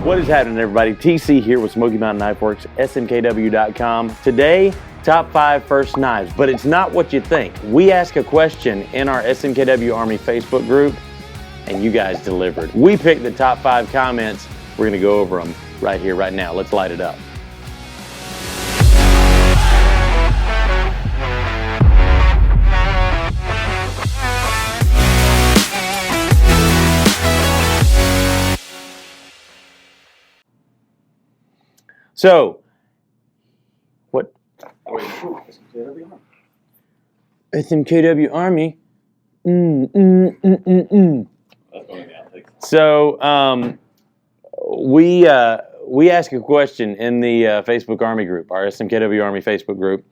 What is happening, everybody? TC here with Smoky Mountain Knife Works, smkw.com. Today, top 5 first knives, but it's not what you think. We asked a question in our SMKW Army Facebook group, and you guys delivered. We picked the top 5 comments. We're gonna go over them right here, right now. Let's light it up. So, what? SMKW Army. So, we asked a question in the Facebook Army group, our SMKW Army Facebook group.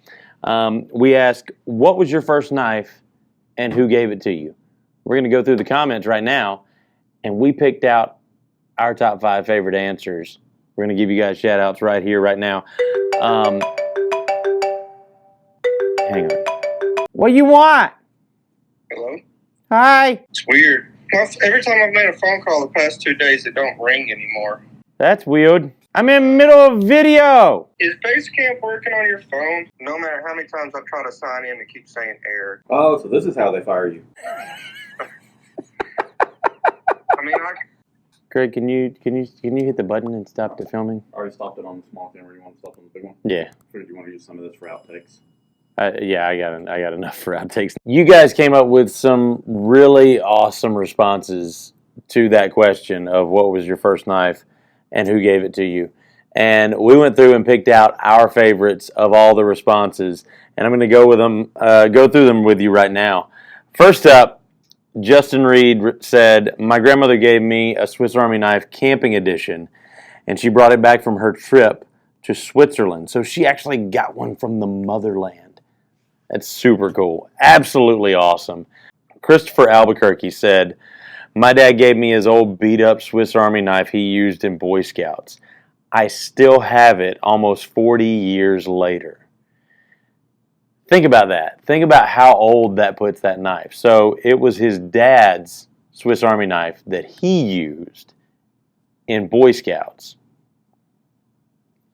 We asked, what was your first knife and who gave it to you? We're going to go through the comments right now, and we picked out our top 5 favorite answers. We're going to give you guys shout outs right here, right now. Hang on. What do you want? Hello? Hi. It's weird. Every time I've made a phone call the past 2 days, it don't ring anymore. That's weird. I'm in the middle of video. Is Basecamp working on your phone? No matter how many times I've tried to sign in, it keeps saying error. Oh, so this is how they fire you. I mean, Greg, can you hit the button and stop the filming? I already stopped it on the small camera. You want to stop on the big one? Yeah. Or do you want to use some of this for outtakes? Yeah, I got enough for outtakes. You guys came up with some really awesome responses to that question of what was your first knife and who gave it to you. And we went through and picked out our favorites of all the responses, and I'm going to go through them with you right now. First up, Justin Reed said, my grandmother gave me a Swiss Army knife camping edition, and she brought it back from her trip to Switzerland. So she actually got one from the motherland. That's super cool. Absolutely awesome. Christopher Albuquerque said, my dad gave me his old beat-up Swiss Army knife he used in Boy Scouts. I still have it almost 40 years later. Think about that. Think about how old that puts that knife. So it was his dad's Swiss Army knife that he used in Boy Scouts.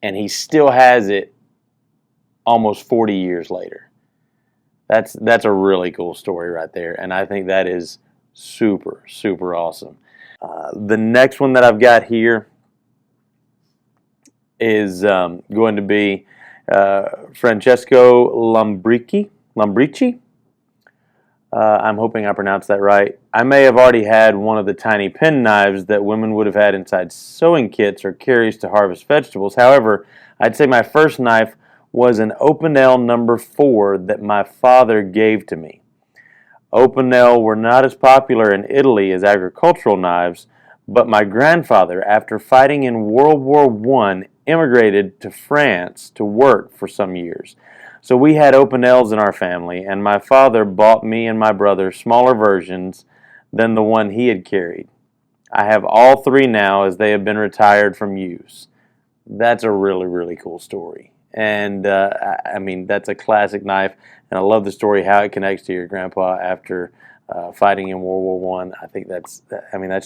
And he still has it almost 40 years later. That's a really cool story right there. And I think that is super, super awesome. The next one that I've got here is going to be Francesco Lambri. I'm hoping I pronounced that right. I may have already had one of the tiny pen knives that women would have had inside sewing kits or carries to harvest vegetables. However, I'd say my first knife was an Opinel number 4 that my father gave to me. Opinel were not as popular in Italy as agricultural knives, but my grandfather, after fighting in World War I, immigrated to France to work for some years. So we had Opinels in our family, and my father bought me and my brother smaller versions than the one he had carried. I have all 3 now as they have been retired from use. That's a really, really cool story. And I mean, that's a classic knife, and I love the story, how it connects to your grandpa after fighting in World War I. I think that's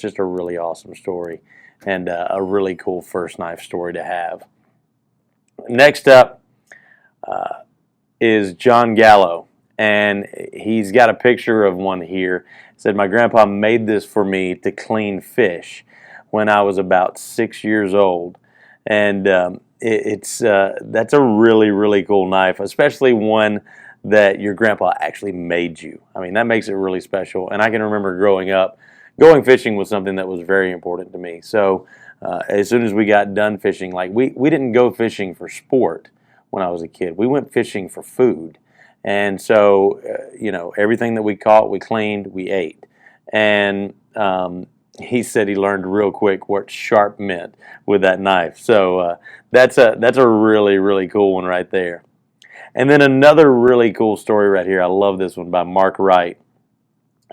just a really awesome story and a really cool first knife story to have. Next up is John Gallo, and he's got a picture of one here. He said, my grandpa made this for me to clean fish when I was about 6 years old. And that's a really, really cool knife, especially one that your grandpa actually made you. I mean, that makes it really special. And I can remember growing up, going fishing was something that was very important to me. So as soon as we got done fishing, like we didn't go fishing for sport when I was a kid. We went fishing for food. And so, everything that we caught, we cleaned, we ate. And he said he learned real quick what sharp meant with that knife. So that's a really, really cool one right there. And then another really cool story right here. I love this one by Mark Wright.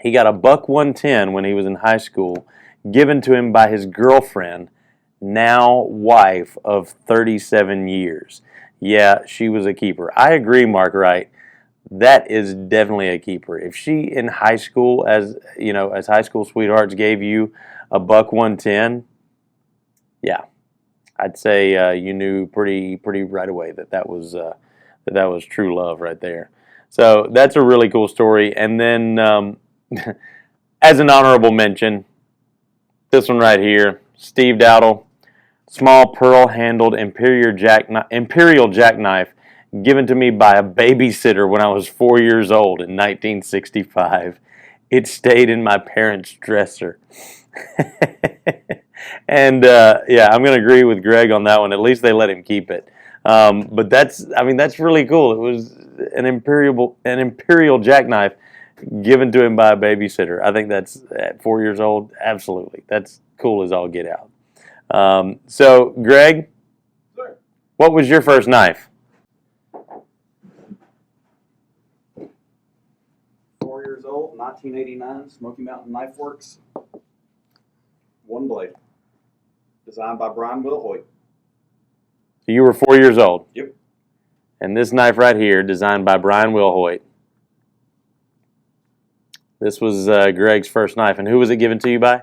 He got a buck 110 when he was in high school, given to him by his girlfriend, now wife of 37 years. Yeah, she was a keeper. I agree, Mark Wright. That is definitely a keeper. If she in high school, as high school sweethearts, gave you a buck 110, yeah, I'd say you knew pretty right away that was true love right there. So that's a really cool story. And then, as an honorable mention, this one right here, Steve Dowdle, small pearl-handled imperial jackknife given to me by a babysitter when I was 4 years old in 1965. It stayed in my parents' dresser. And yeah, I'm going to agree with Greg on that one. At least they let him keep it. But that's really cool. It was an imperial jackknife given to him by a babysitter. I think that's at 4 years old. Absolutely, that's cool as all get out. So, Greg, Sir. what was your first knife? 4 years old, 1989, Smoky Mountain Knife Works. One blade. Designed by Brian Wilhoit. You were 4 years old. Yep. And this knife right here, designed by Brian Wilhoit. This was Greg's first knife. And who was it given to you by?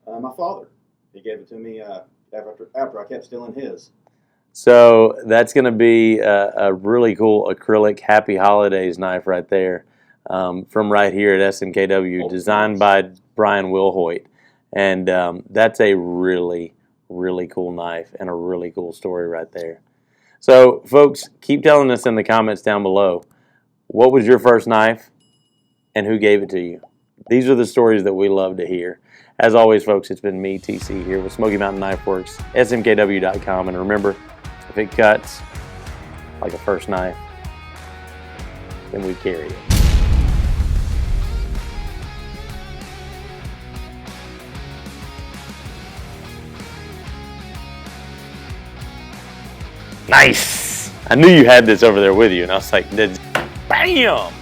My father. He gave it to me after I kept stealing his. So that's going to be a really cool acrylic Happy Holidays knife right there, from right here at SMKW, designed by Brian Wilhoit. And that's a really cool knife and a really cool story right there. So, folks, keep telling us in the comments down below, what was your first knife and who gave it to you? These are the stories that we love to hear. As always, folks, it's been me, TC, here with Smoky Mountain Knife Works, smkw.com. And remember, if it cuts like a first knife, then we carry it. Nice! I knew you had this over there with you, and I was like, bam!